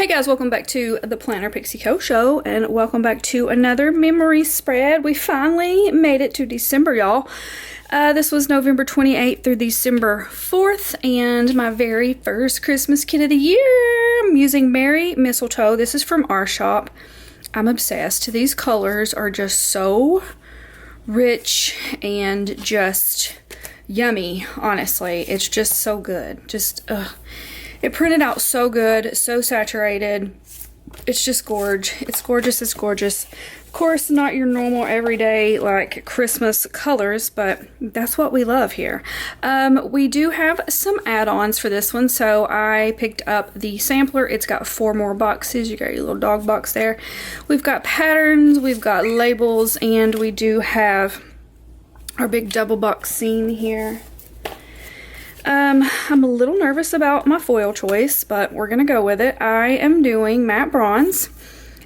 Hey guys, welcome back to the Planner Pixie Co show, and welcome back to another memory spread. We finally made it to December, y'all. This was November 28th through December 4th, and my very first Christmas kit of the year. I'm using Merry Mistletoe. This is from our shop. I'm obsessed. These colors are just so rich and just yummy, honestly. It's just so good. It printed out so good, so saturated. It's just gorge. It's gorgeous, it's gorgeous. Of course, not your normal everyday like Christmas colors, but that's what we love here. We do have some add-ons for this one, so I picked up the sampler. It's got 4 more boxes. You got your little dog box there. We've got patterns, we've got labels, and we do have our big double box scene here. I'm a little nervous about my foil choice, but we're gonna go with it. I am doing matte bronze,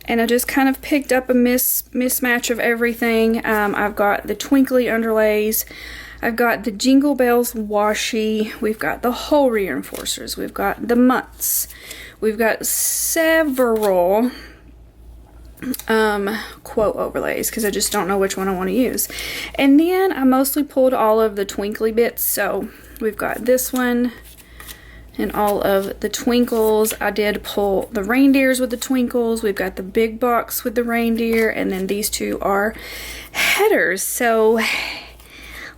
and I just kind of picked up a mismatch of everything. I've got the twinkly underlays, I've got the Jingle Bells washi, we've got the hole reinforcers, we've got the mutts, we've got several quote overlays because I just don't know which one I want to use. And then I mostly pulled all of the twinkly bits, so we've got this one and all of the twinkles. I did pull the reindeers with the twinkles. We've got the big box with the reindeer, and then these two are headers. So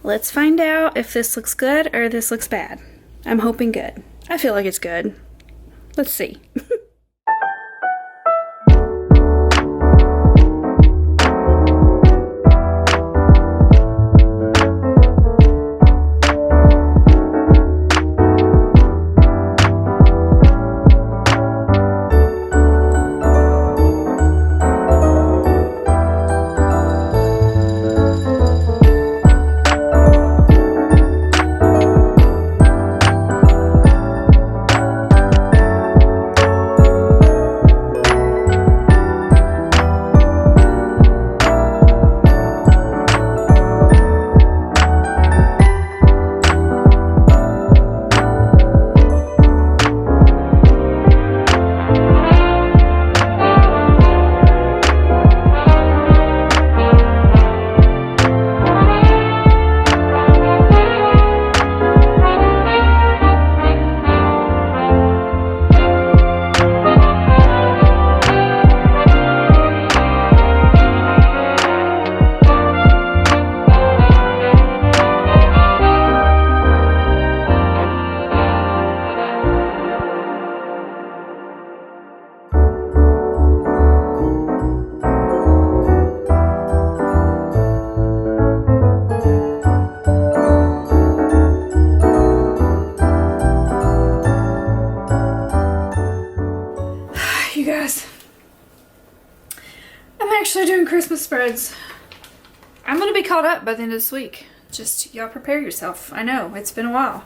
let's find out if this looks good or this looks bad. I'm hoping good. I feel like it's good. Let's see. You guys, I'm actually doing Christmas spreads. I'm gonna be caught up by the end of this week. Just y'all prepare yourself. I know it's been a while.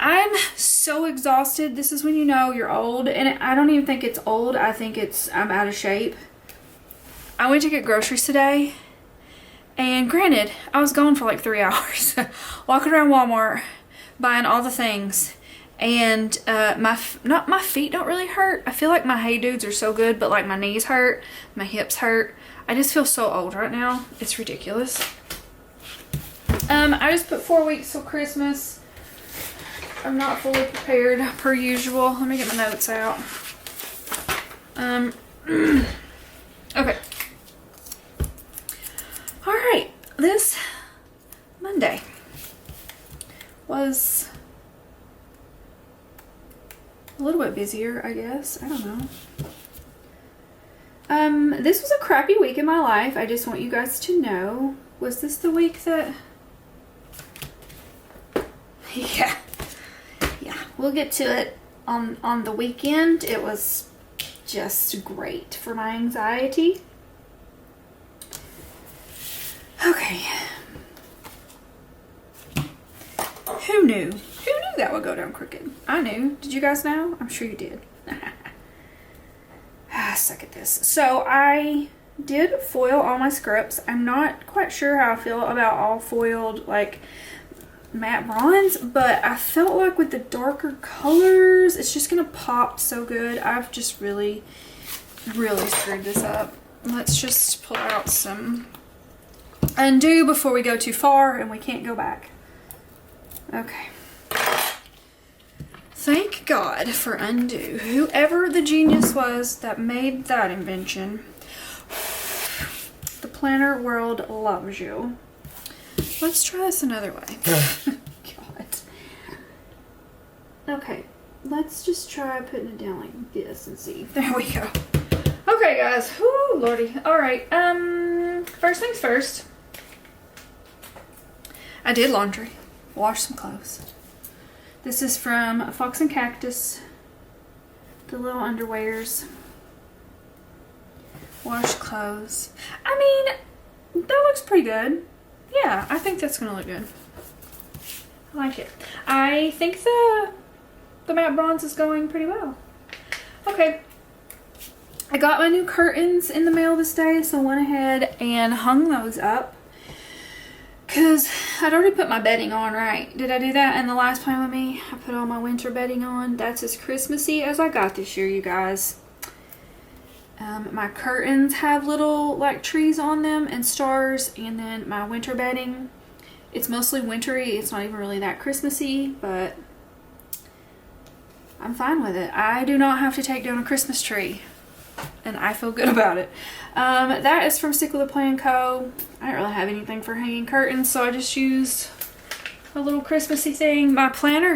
I'm so exhausted. This is when you know you're old, and I don't even think it's old. I think I'm out of shape. I went to get groceries today, and granted, I was gone for like 3 hours, walking around Walmart, buying all the things. And my feet don't really hurt. I feel like my hey dudes are so good, but like my knees hurt, my hips hurt. I just feel so old right now. It's ridiculous. I just put 4 weeks till Christmas. I'm not fully prepared per usual. Let me get my notes out. Okay. All right. This Monday was a little bit busier, I guess. I don't know. This was a crappy week in my life. I just want you guys to know. Was this the week that... Yeah. We'll get to it on the weekend. It was just great for my anxiety. Okay. Who knew? Who knew that would go down crooked? I knew. Did you guys know? I'm sure you did. Suck at this. So I did foil all my scripts. I'm not quite sure how I feel about all foiled, like matte bronze, but I felt like with the darker colors, it's just gonna pop so good. I've just really screwed this up. Let's just pull out some Undo before we go too far and we can't go back. Okay. Thank God for Undo. Whoever the genius was that made that invention. The planner world loves you. Let's try this another way. God. Okay, let's just try putting it down like this and see. There we go. Okay, guys. Whoo, lordy. All right. First things first. I did laundry. Washed some clothes. This is from Fox and Cactus. The little underwears. Washed clothes. I mean, that looks pretty good. Yeah, I think that's gonna look good. I like it. I think the matte bronze is going pretty well. Okay. I got my new curtains in the mail this day, so I went ahead and hung those up. Because I'd already put my bedding on, right? Did I do that in the last Plan With Me? I put all my winter bedding on. That's as Christmassy as I got this year, you guys. My curtains have little like trees on them and stars, and then my winter bedding, it's mostly wintry. It's not even really that Christmassy, but I'm fine with it. I do not have to take down a Christmas tree, and I feel good about it. That is from Stick With A Plan Co. I don't really have anything for hanging curtains, so I just used a little Christmassy thing. My planner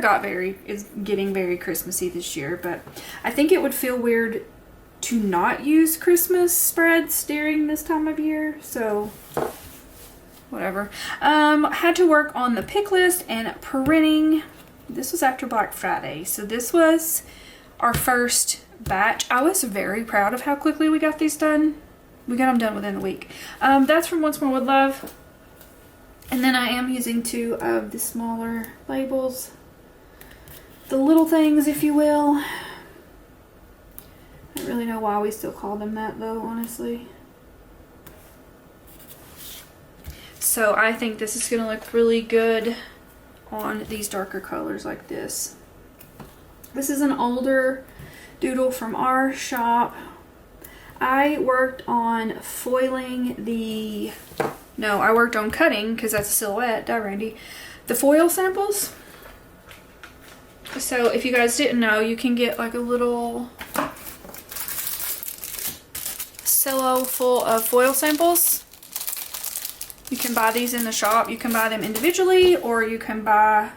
is getting very Christmassy this year, but I think it would feel weird to not use Christmas spreads during this time of year, so whatever. Had to work on the pick list and printing. This was after Black Friday, so this was our first batch. I was very proud of how quickly we got these done. We got them done within a week. That's from Once More With Love. And then I am using 2 of the smaller labels. The little things, if you will. I don't really know why we still call them that though, honestly. So I think this is gonna look really good on these darker colors like this. This is an older doodle from our shop. I worked on foiling I worked on cutting, because that's a silhouette, die Randy, the foil samples. So if you guys didn't know, you can get like a little cello full of foil samples. You can buy these in the shop. You can buy them individually, or you can buy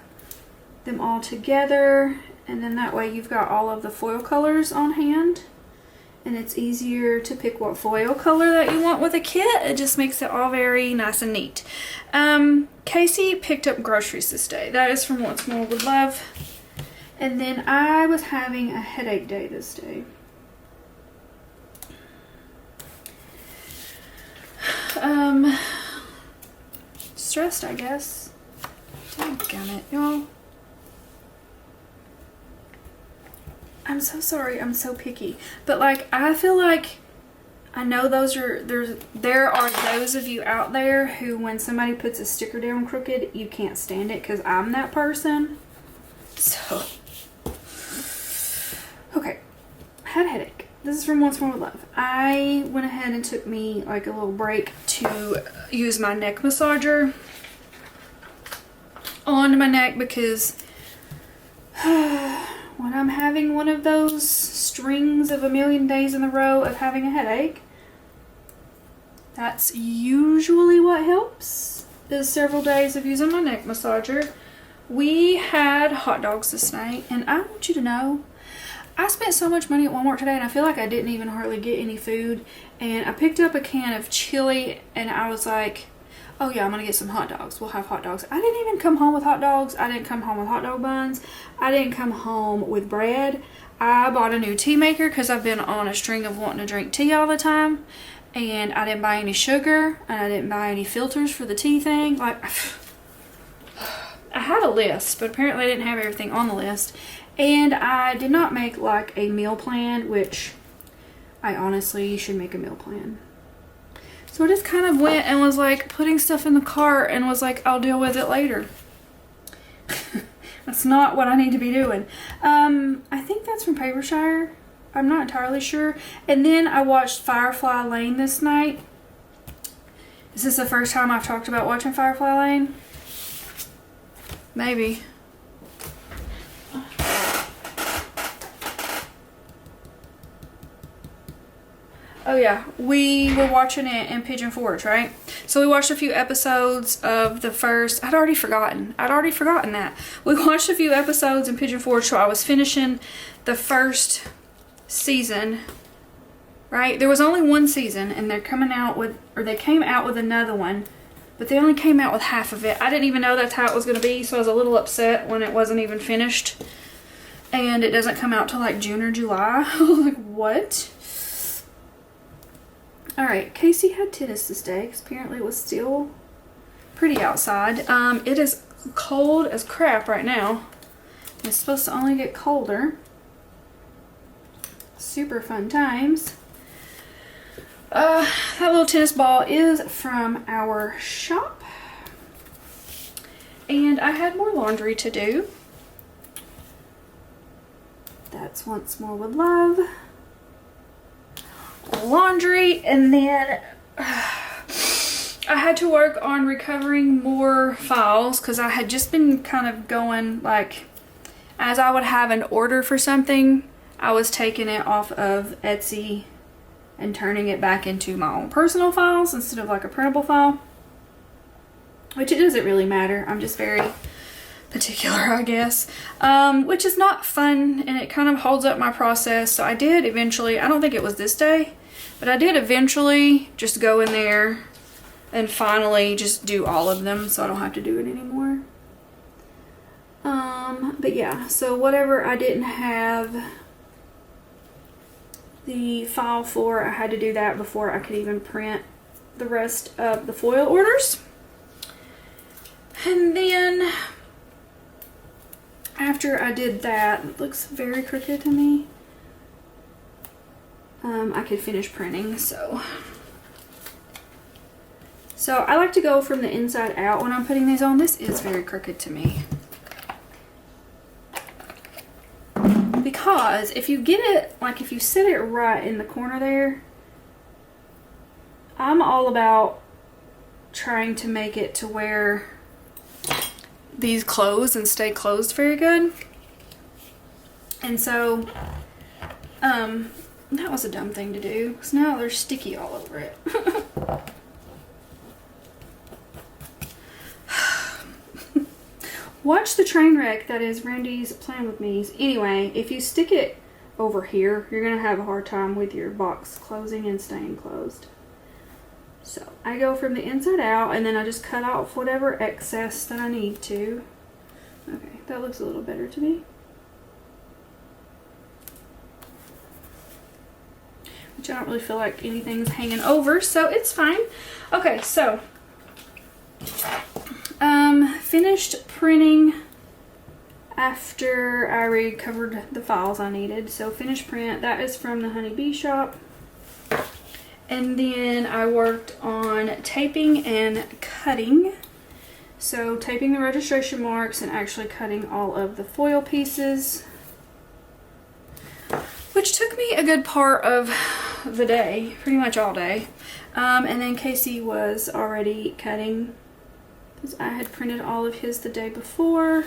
them all together, and then that way you've got all of the foil colors on hand, and it's easier to pick what foil color that you want with a kit. It just makes it all very nice and neat. Casey picked up groceries this day. That is from Once More With Love. And then I was having a headache day this day. Stressed, I guess. Damn it, y'all. I'm so sorry, I'm so picky. But like, I feel like I know there are those of you out there who, when somebody puts a sticker down crooked, you can't stand it, because I'm that person. So, okay, I had a headache. This is from Once More With Love. I went ahead and took me like a little break to use my neck massager on my neck, because when I'm having one of those strings of a million days in a row of having a headache, that's usually what helps, is several days of using my neck massager. We had hot dogs this night, and I want you to know, I spent so much money at Walmart today, and I feel like I didn't even hardly get any food. And I picked up a can of chili, and I was like, oh yeah, I'm gonna get some hot dogs. We'll have hot dogs. I didn't even come home with hot dogs. I didn't come home with hot dog buns. I didn't come home with bread. I bought a new tea maker because I've been on a string of wanting to drink tea all the time. And I didn't buy any sugar, and I didn't buy any filters for the tea thing. Like, I had a list, but apparently I didn't have everything on the list. And I did not make like a meal plan, which I honestly should make a meal plan. So I just kind of went and was like putting stuff in the cart and was like, I'll deal with it later. That's not what I need to be doing. I think that's from Papershire. I'm not entirely sure. And then I watched Firefly Lane this night. Is this the first time I've talked about watching Firefly Lane? Maybe. Oh yeah, we were watching it in Pigeon Forge, right? So we watched a few episodes of the first, I'd already forgotten that. We watched a few episodes in Pigeon Forge, so I was finishing the first season, right? There was only one season, and they came out with another one, but they only came out with half of it. I didn't even know that's how it was going to be, so I was a little upset when it wasn't even finished. And it doesn't come out till like June or July. I was like, what? Alright, Casey had tennis this day because apparently it was still pretty outside. It is cold as crap right now. It's supposed to only get colder. Super fun times. That little tennis ball is from our shop. And I had more laundry to do. That's Once More With Love. Laundry, and then I had to work on recovering more files because I had just been kind of going like, as I would have an order for something, I was taking it off of Etsy and turning it back into my own personal files instead of like a printable file, which it doesn't really matter. I'm just very particular, I guess, which is not fun, and it kind of holds up my process. So I did eventually, I don't think it was this day, but I did eventually just go in there and finally just do all of them so I don't have to do it anymore. But yeah, so whatever I didn't have the file for, I had to do that before I could even print the rest of the foil orders. And then after I did that, it looks very crooked to me, I could finish printing. So I like to go from the inside out when I'm putting these on. This is very crooked to me, because if you get it, like if you sit it right in the corner there, I'm all about trying to make it to where these close and stay closed very good. And so that was a dumb thing to do because now they're sticky all over it. Watch the train wreck that is Randy's Plan With Me's. Anyway, if you stick it over here, you're gonna have a hard time with your box closing and staying closed. So I go from the inside out, and then I just cut off whatever excess that I need to. Okay, that looks a little better to me. Which I don't really feel like anything's hanging over, so it's fine. Okay, so finished printing after I recovered the files I needed. So finished print, that is from the Honey Bee shop. And then I worked on taping and cutting. So taping the registration marks and actually cutting all of the foil pieces, which took me a good part of the day, pretty much all day. And then Casey was already cutting because I had printed all of his the day before.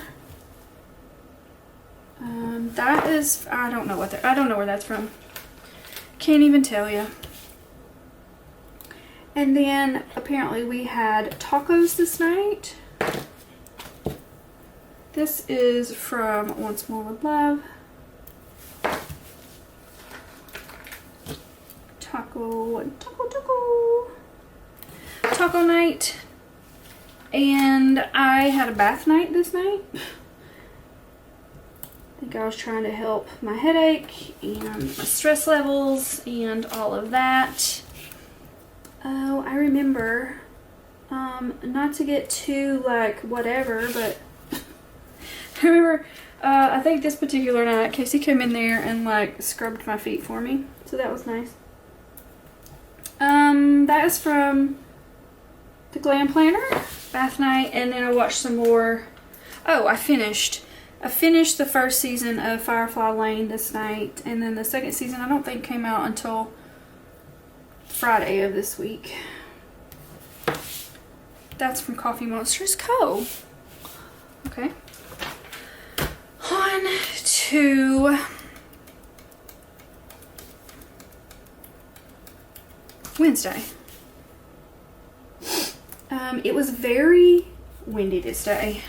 That is, I don't know where that's from. Can't even tell you. And then apparently we had tacos this night. This is from Once More With Love. Taco night. And I had a bath night this night. I think I was trying to help my headache and my stress levels and all of that. Oh, I remember, not to get too, like, whatever, but I remember, I think this particular night, Casey came in there and, like, scrubbed my feet for me, so that was nice. That is from the Glam Planner, bath night, and then I watched some more. Oh, I finished I finished the first season of Firefly Lane this night, and then the second season I don't think came out until Friday of this week. That's from Coffee Monsters Co. Okay. On to Wednesday. It was very windy this day.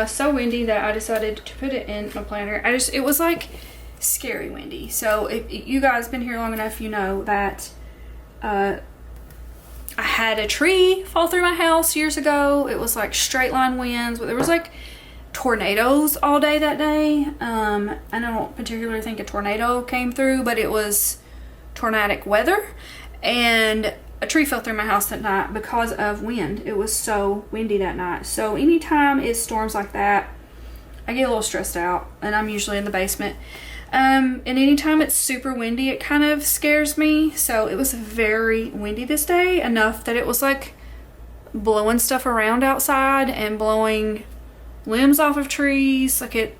So windy that I decided to put it in my planner. It was like scary windy. So if you guys been here long enough, you know that I had a tree fall through my house years ago. It was like straight line winds, but there was like tornadoes all day that day. I don't particularly think a tornado came through, but it was tornadic weather, and a tree fell through my house that night because of wind. It was so windy that night. So anytime it storms like that, I get a little stressed out, and I'm usually in the basement. And anytime it's super windy, it kind of scares me. So it was very windy this day, enough that it was like blowing stuff around outside and blowing limbs off of trees. Like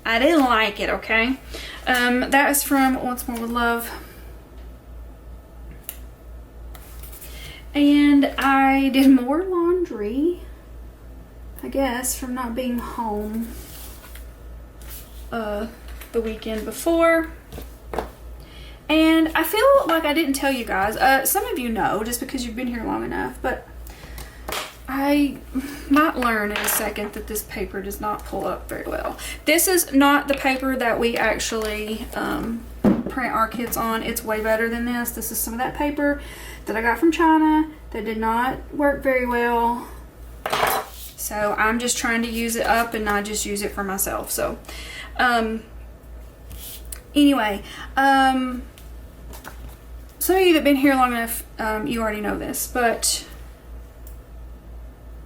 I didn't like it, okay? That is from Once More With Love. And I did more laundry, I guess, from not being home the weekend before. And I feel like I didn't tell you guys. Some of you know just because you've been here long enough, but I might learn in a second that this paper does not pull up very well. This is not the paper that we actually print our kits on. It's way better than this. This is some of that paper that I got from China that did not work very well. So I'm just trying to use it up and not just use it for myself. So anyway, some of you that have been here long enough, you already know this, but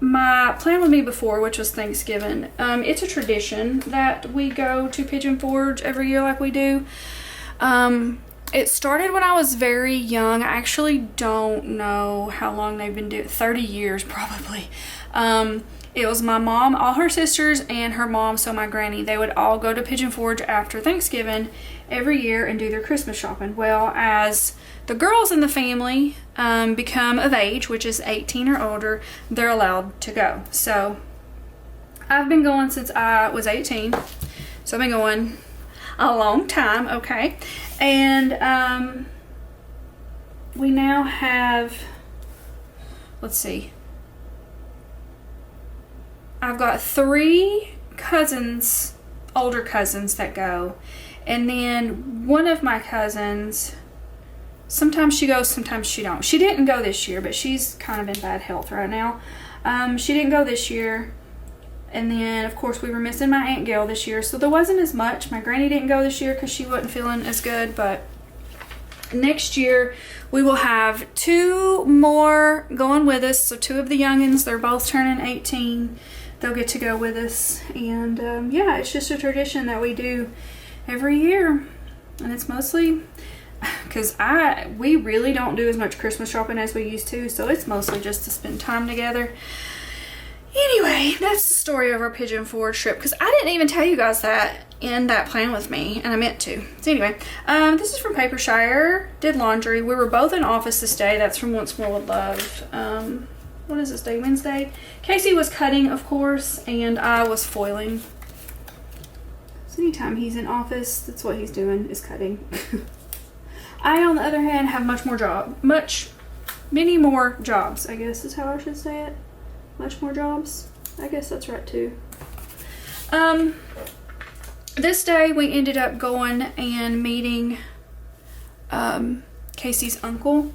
my plan with me before, which was Thanksgiving, it's a tradition that we go to Pigeon Forge every year like we do. It started when I was very young. I actually don't know how long they've been doing, 30 years probably. It was my mom, all her sisters, and her mom, so my granny. They would all go to Pigeon Forge after Thanksgiving every year and do their Christmas shopping. Well, as the girls in the family become of age, which is 18 or older, they're allowed to go. So I've been going since I was 18. So I've been going a long time, okay? And we now have, let's see, I've got 3 cousins, older cousins that go, and then one of my cousins, sometimes she goes, sometimes she don't. She didn't go this year, but she's kind of in bad health right now. She didn't go this year. And then, of course, we were missing my Aunt Gail this year, so there wasn't as much. My granny didn't go this year because she wasn't feeling as good, but next year we will have 2 more going with us. So 2 of the youngins, they're both turning 18. They'll get to go with us. And yeah, it's just a tradition that we do every year. And it's mostly because we really don't do as much Christmas shopping as we used to, so it's mostly just to spend time together. Anyway, that's the story of our Pigeon Forge trip, because I didn't even tell you guys that in that plan with me, and I meant to. So anyway, this is from Papershire. Did laundry. We were both in office this day. That's from Once More With Love. What is this day? Wednesday. Casey was cutting, of course, and I was foiling. So anytime he's in office, that's what he's doing, is cutting. I, on the other hand, have many more jobs, I guess is how I should say it. Much more jobs. I guess that's right too. This day we ended up going and meeting Casey's uncle.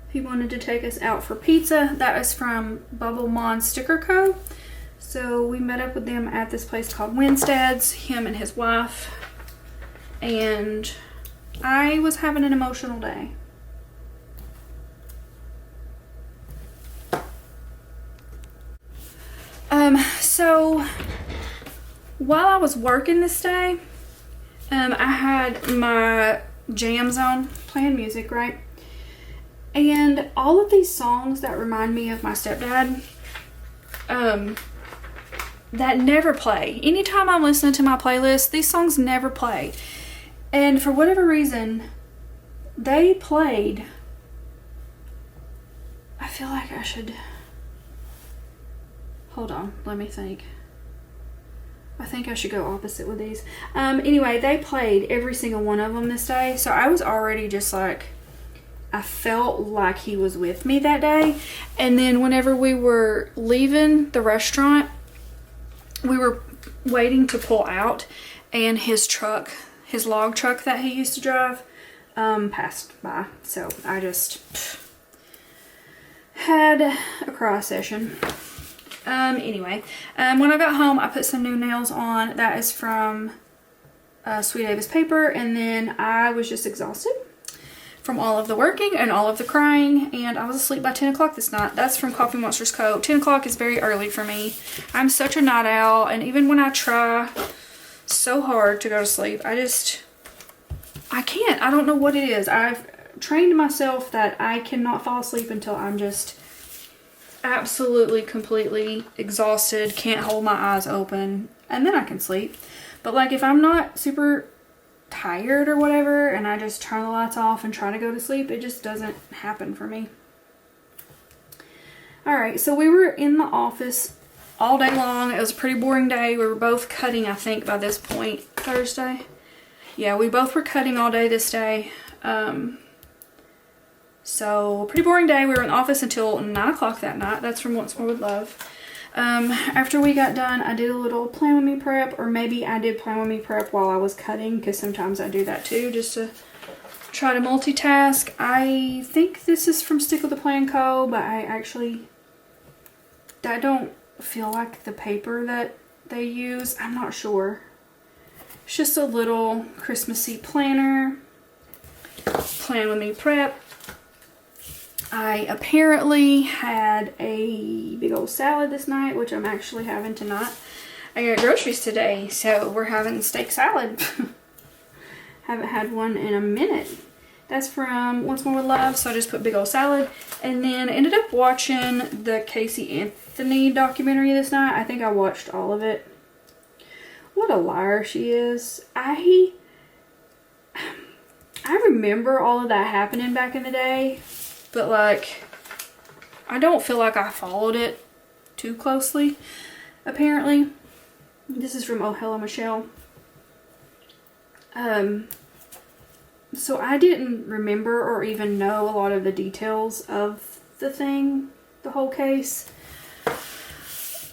He wanted to take us out for pizza. That is from Bubble Mon Sticker Co. So we met up with them at this place called Winstead's, him and his wife. And I was having an emotional day. So while I was working this day, I had my jams on, playing music, right? And all of these songs that remind me of my stepdad, that never play. Anytime I'm listening to my playlist, these songs never play. And for whatever reason, they played. I feel like I should... Hold on, let me think. I think I should go opposite with these. Anyway, they played every single one of them this day. So I was already just like... I felt like he was with me that day. And then whenever we were leaving the restaurant, we were waiting to pull out, and his truck, his log truck that he used to drive, passed by. So I just had a cry session. Anyway, when I got home, I put some new nails on. That is from Sweet Avis Paper, and then I was just exhausted from all of the working and all of the crying, and I was asleep by 10 o'clock this night. That's from Coffee Monsters Co. 10 o'clock is very early for me. I'm such a night owl, and even when I try so hard to go to sleep, I can't. I don't know what it is. I've trained myself that I cannot fall asleep until I'm just absolutely, completely exhausted, can't hold my eyes open, and then I can sleep. But like if I'm not super tired or whatever and I just turn the lights off and try to go to sleep, it just doesn't happen for me. Alright, so we were in the office all day long. It was a pretty boring day. We were both cutting, I think, by this point. Thursday? Yeah, we both were cutting all day this day. So, pretty boring day. We were in the office until 9 o'clock that night. That's from Once More With Love. After we got done, I did a little Plan With Me prep, or maybe I did Plan With Me prep while I was cutting, because sometimes I do that too, just to try to multitask. I think this is from Stick With the Plan Co., but I don't feel like the paper that they use. I'm not sure. It's just a little Christmassy planner. Plan With Me prep. I apparently had a big old salad this night, which I'm actually having tonight. I got groceries today, so we're having steak salad. Haven't had one in a minute. That's from Once More With Love, so I just put big old salad. And then I ended up watching the Casey Anthony documentary this night. I think I watched all of it. What a liar she is. I remember all of that happening back in the day. But like, I don't feel like I followed it too closely, apparently. This is from Oh Hello Michelle. So I didn't remember or even know a lot of the details of the thing, the whole case.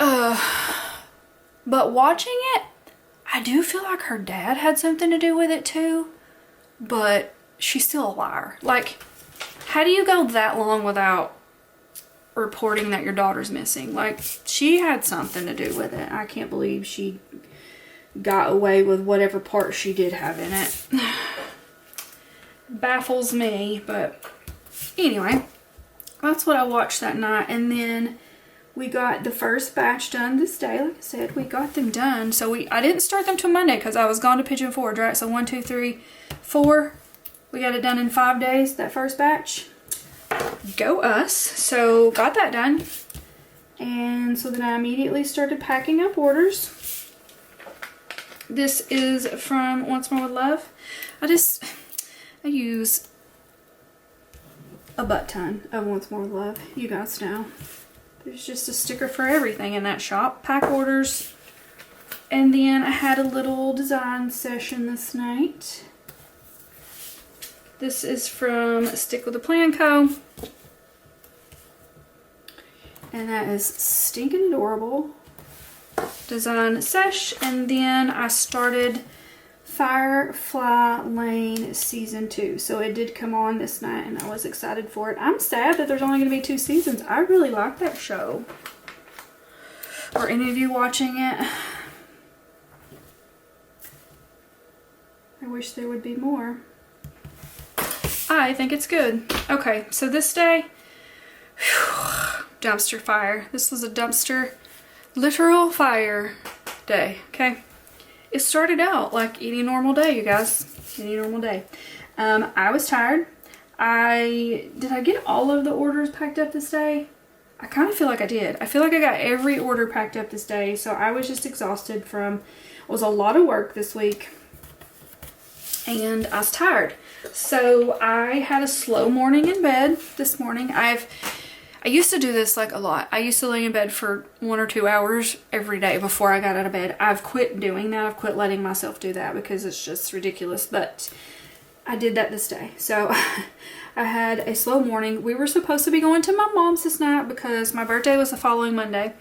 But watching it, I do feel like her dad had something to do with it too, but she's still a liar. Like, how do you go that long without reporting that your daughter's missing? Like, she had something to do with it. I can't believe she got away with whatever part she did have in it. Baffles me, but anyway, that's what I watched that night. And then we got the first batch done this day. Like I said, we got them done. So I didn't start them till Monday because I was gone to Pigeon Forge, right? So 1, 2, 3, 4. We got it done in 5 days, that first batch. Go us. So got that done. And so then I immediately started packing up orders. This is from Once More With Love. I use a butt ton of Once More With Love. You guys know. There's just a sticker for everything in that shop. Pack orders. And then I had a little design session this night. This is from Stick With the Plan Co. And that is stinking adorable. Design sesh. And then I started Firefly Lane Season 2. So it did come on this night and I was excited for it. I'm sad that there's only going to be 2 seasons. I really like that show. Are any of you watching it? I wish there would be more. I think it's good. Okay, so this day, dumpster fire. This was a dumpster, literal fire day, okay? It started out like any normal day, you guys. Any normal day. I was tired. Did I get all of the orders packed up this day? I kind of feel like I did. I feel like I got every order packed up this day, so I was just exhausted from, it was a lot of work this week, and I was tired. So I had a slow morning in bed this morning. I used to do this like a lot. I used to lay in bed for 1 or 2 hours every day before I got out of bed. I've quit doing that. I've quit letting myself do that because it's just ridiculous, but I did that this day. So I had a slow morning. We were supposed to be going to my mom's this night because my birthday was the following Monday.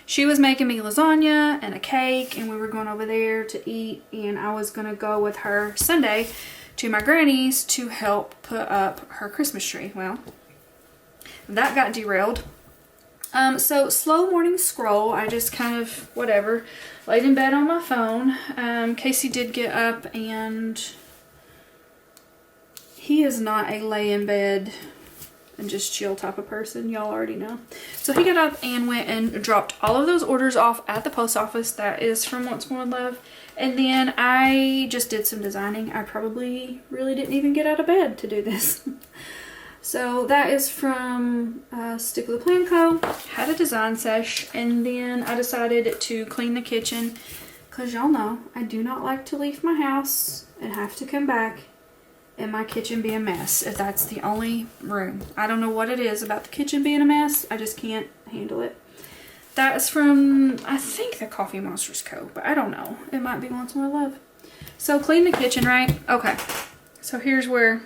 She was making me lasagna and a cake, and we were going over there to eat, and I was going to go with her Sunday to my granny's to help put up her Christmas tree. Well, that got derailed. So slow morning scroll. I just kind of, whatever, laid in bed on my phone. Casey did get up, and he is not a lay in bed and just chill type of person. Y'all already know. So he got up and went and dropped all of those orders off at the post office. That is from Once More in Love. And then I just did some designing. I probably really didn't even get out of bed to do this. So that is from Stick with a Plan Co. Had a design sesh, and then I decided to clean the kitchen because y'all know I do not like to leave my house and have to come back and my kitchen be a mess if that's the only room. I don't know what it is about the kitchen being a mess. I just can't handle it. That is from, I think, the Coffee Monsters Co., but I don't know. It might be Once More Love. So clean the kitchen, right? Okay. So here's where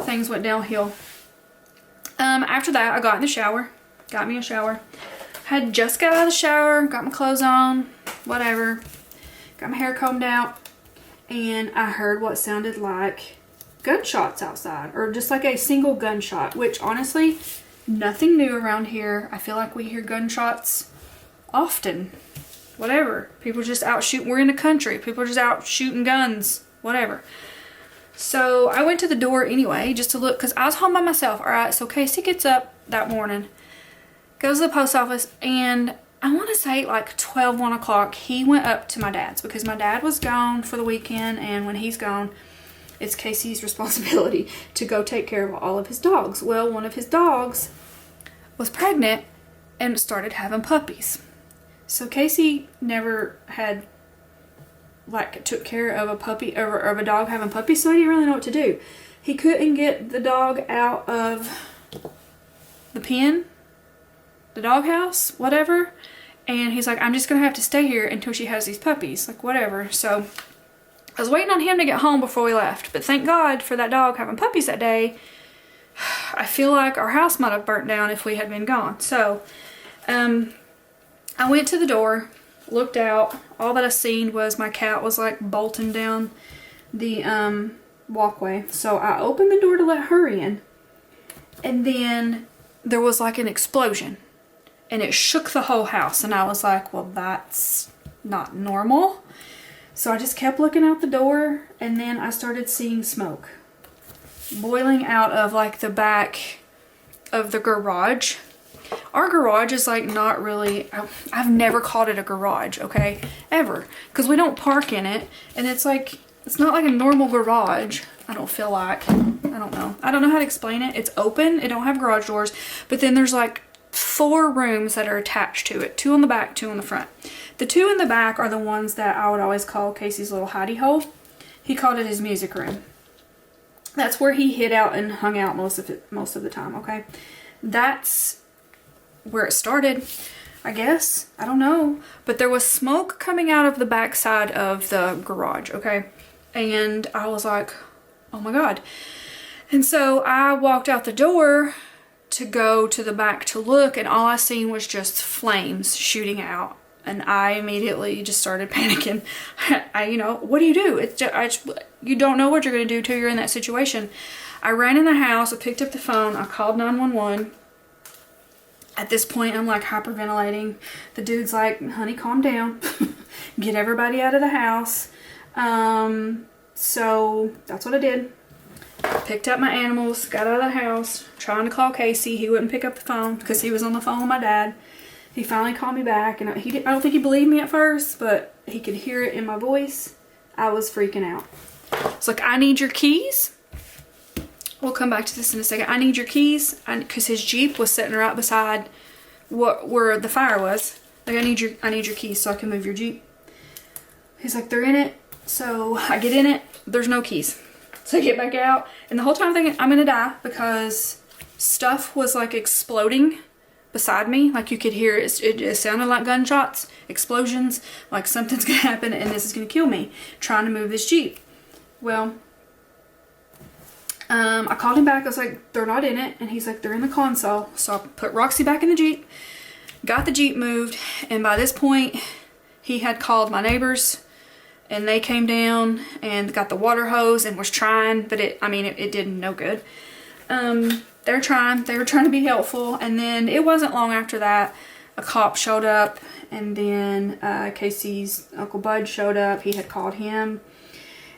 things went downhill. After that, I got in the shower. Got me a shower. Had just got out of the shower, got my clothes on, whatever. Got my hair combed out, and I heard what sounded like gunshots outside, or just like a single gunshot, which honestly, nothing new around here. I feel like we hear gunshots often. Whatever. People just out shooting. We're in the country. People are just out shooting guns. Whatever. So I went to the door anyway, just to look, because I was home by myself. Alright, so Casey gets up that morning, goes to the post office, and I want to say like 12, 1 o'clock, he went up to my dad's because my dad was gone for the weekend, and when he's gone, it's Casey's responsibility to go take care of all of his dogs. Well, one of his dogs was pregnant and started having puppies. So Casey never had, like, took care of a puppy, or of a dog having puppies, so he didn't really know what to do. He couldn't get the dog out of the pen, the doghouse, whatever. And he's like, I'm just going to have to stay here until she has these puppies. Like, whatever. So I was waiting on him to get home before we left. But thank God for that dog having puppies that day. I feel like our house might have burnt down if we had been gone. So I went to the door, looked out. All that I seen was my cat was like bolting down the walkway. So I opened the door to let her in. And then there was like an explosion. And it shook the whole house. And I was like, well, that's not normal. So I just kept looking out the door, and then I started seeing smoke boiling out of like the back of the garage. Our garage is like not really, I've never called it a garage, okay, ever, because we don't park in it, and it's like, it's not like a normal garage. I don't feel like, I don't know how to explain it. It's open, it don't have garage doors, but then there's like 4 rooms that are attached to it, 2 on the back, 2 on the front. The 2 in the back are the ones that I would always call Casey's little hidey hole. He called it his music room. That's where he hid out and hung out most of the time, okay? That's where it started, I guess. I don't know. But there was smoke coming out of the back side of the garage, okay? And I was like, oh my God. And so I walked out the door to go to the back to look, and all I seen was just flames shooting out. And I immediately just started panicking. You know, what do you do? It's just, you don't know what you're going to do till you're in that situation. I ran in the house, I picked up the phone, I called 911. At this point, I'm like hyperventilating. The dude's like, honey, calm down. Get everybody out of the house. So that's what I did. Picked up my animals, got out of the house, trying to call Casey. He wouldn't pick up the phone because he was on the phone with my dad. He finally called me back, and I don't think he believed me at first, but he could hear it in my voice. I was freaking out. It's like, I need your keys. We'll come back to this in a second. I need your keys, because his Jeep was sitting right beside where the fire was. Like, I need your keys so I can move your Jeep. He's like, they're in it. So I get in it, there's no keys. So I get back out, and the whole time I'm thinking I'm gonna die because stuff was like exploding beside me. Like, you could hear it. It sounded like gunshots, explosions, like something's gonna happen and this is gonna kill me trying to move this Jeep. Well, I called him back. I was like, they're not in it. And he's like, they're in the console. So I put Roxy back in the Jeep, got the Jeep moved, and by this point he had called my neighbors, and they came down and got the water hose and was trying, but it did no good. They were trying to be helpful, and then it wasn't long after that a cop showed up, and then Casey's Uncle Bud showed up. He had called him,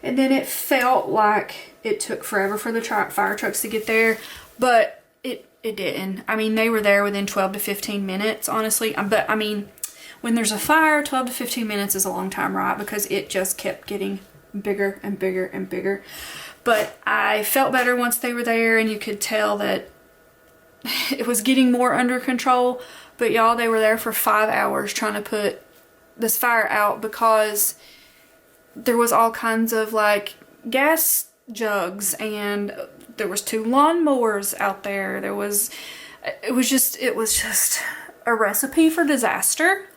and then it felt like it took forever for the fire trucks to get there, but it didn't. I mean, they were there within 12 to 15 minutes, honestly. But I mean, when there's a fire, 12 to 15 minutes is a long time, right? Because it just kept getting bigger and bigger and bigger. But I felt better once they were there, and you could tell that it was getting more under control. But y'all, they were there for 5 hours trying to put this fire out because there was all kinds of like gas jugs, and there was 2 lawnmowers out there. It was just a recipe for disaster.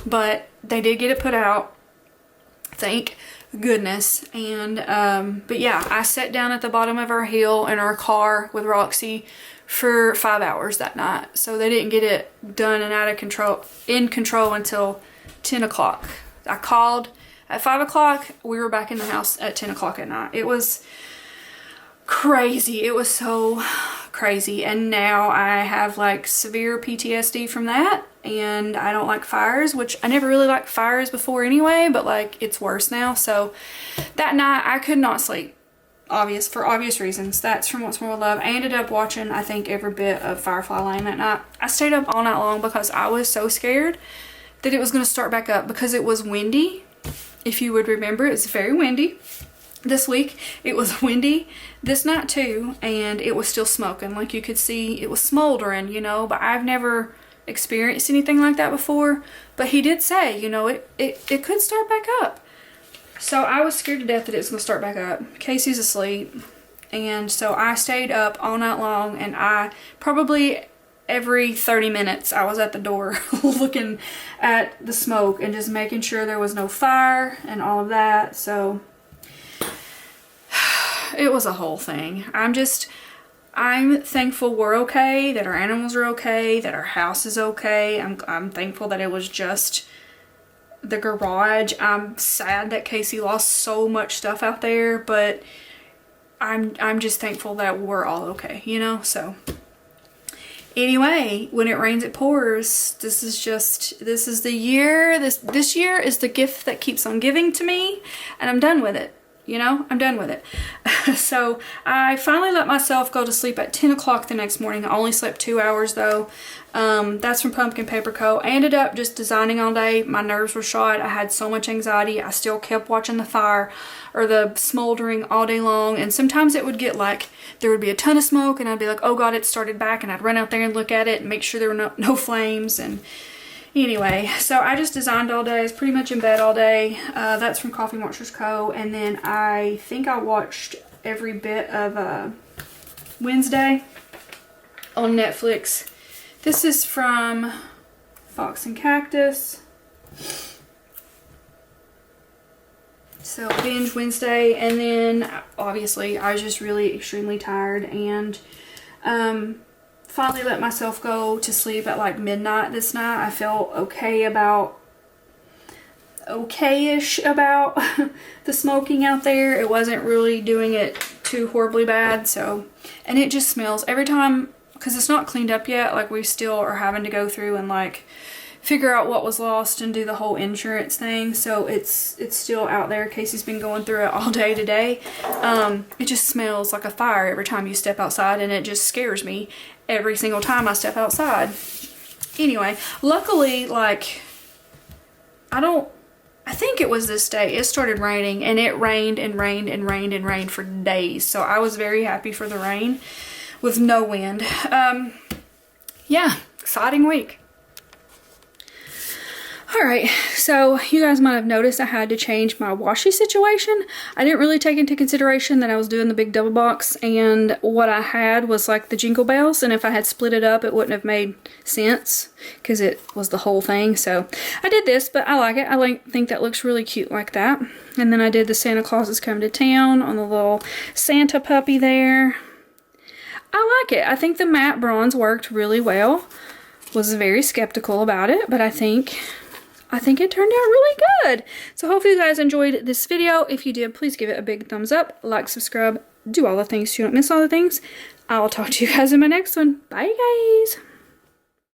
But they did get it put out, thank goodness. And but yeah, I sat down at the bottom of our hill in our car with Roxy for 5 hours that night. So they didn't get it done and in control until 10 o'clock. I called at 5 o'clock. We were back in the house at 10 o'clock at night. It was crazy. It was so crazy. And now I have like severe PTSD from that, and I don't like fires, which I never really liked fires before anyway, but like it's worse now. So that night I could not sleep, for obvious reasons. That's from What's More Love. I ended up watching, I think, every bit of Firefly Lane that night. I stayed up all night long because I was so scared that it was going to start back up, because it was windy. If you would remember, it was very windy this week. It was windy this night too, and it was still smoking. Like, you could see it was smoldering, you know, but I've never experienced anything like that before. But he did say, you know, it could start back up. So I was scared to death that it was going to start back up. Casey's asleep, and so I stayed up all night long, and I probably every 30 minutes I was at the door looking at the smoke and just making sure there was no fire and all of that. So it was a whole thing. I'm thankful we're okay, that our animals are okay, that our house is okay. I'm thankful that it was just the garage. I'm sad that Casey lost so much stuff out there, but I'm just thankful that we're all okay, you know? So anyway, when it rains, it pours. This is the year. This year is the gift that keeps on giving to me, and I'm done with it. You know, I'm done with it. So I finally let myself go to sleep at 10 o'clock the next morning. I only slept 2 hours though. That's from Pumpkin Paper Co. I ended up just designing all day. My nerves were shot. I had so much anxiety. I still kept watching the fire or the smoldering all day long. And sometimes it would get like, there would be a ton of smoke, and I'd be like, oh God, it started back. And I'd run out there and look at it and make sure there were no flames. And anyway, so I just designed all day. I was pretty much in bed all day. That's from Coffee Monsters Co. And then I think I watched every bit of Wednesday on Netflix. This is from Fox and Cactus. So binge Wednesday, and then obviously I was just really extremely tired, and finally let myself go to sleep at like midnight this night. I felt okay-ish about the smoking out there. It wasn't really doing it too horribly bad. So, and it just smells every time, because it's not cleaned up yet. Like, we still are having to go through and like figure out what was lost and do the whole insurance thing. So it's still out there. Casey's been going through it all day today. It just smells like a fire every time you step outside, and it just scares me every single time I step outside. Anyway, luckily, like, I think it was this day, it started raining, and it rained and rained and rained and rained for days. So I was very happy for the rain with no wind. Yeah, exciting week. Alright, so you guys might have noticed I had to change my washi situation. I didn't really take into consideration that I was doing the big double box, and what I had was like the Jingle Bells, and if I had split it up it wouldn't have made sense because it was the whole thing. So I did this, but I like it. I think that looks really cute like that. And then I did the Santa Claus is Coming to Town on the little Santa puppy there. I like it. I think the matte bronze worked really well. Was very skeptical about it, but I think it turned out really good. So hopefully you guys enjoyed this video. If you did, please give it a big thumbs up, like, subscribe, do all the things so you don't miss all the things. I'll talk to you guys in my next one. Bye guys.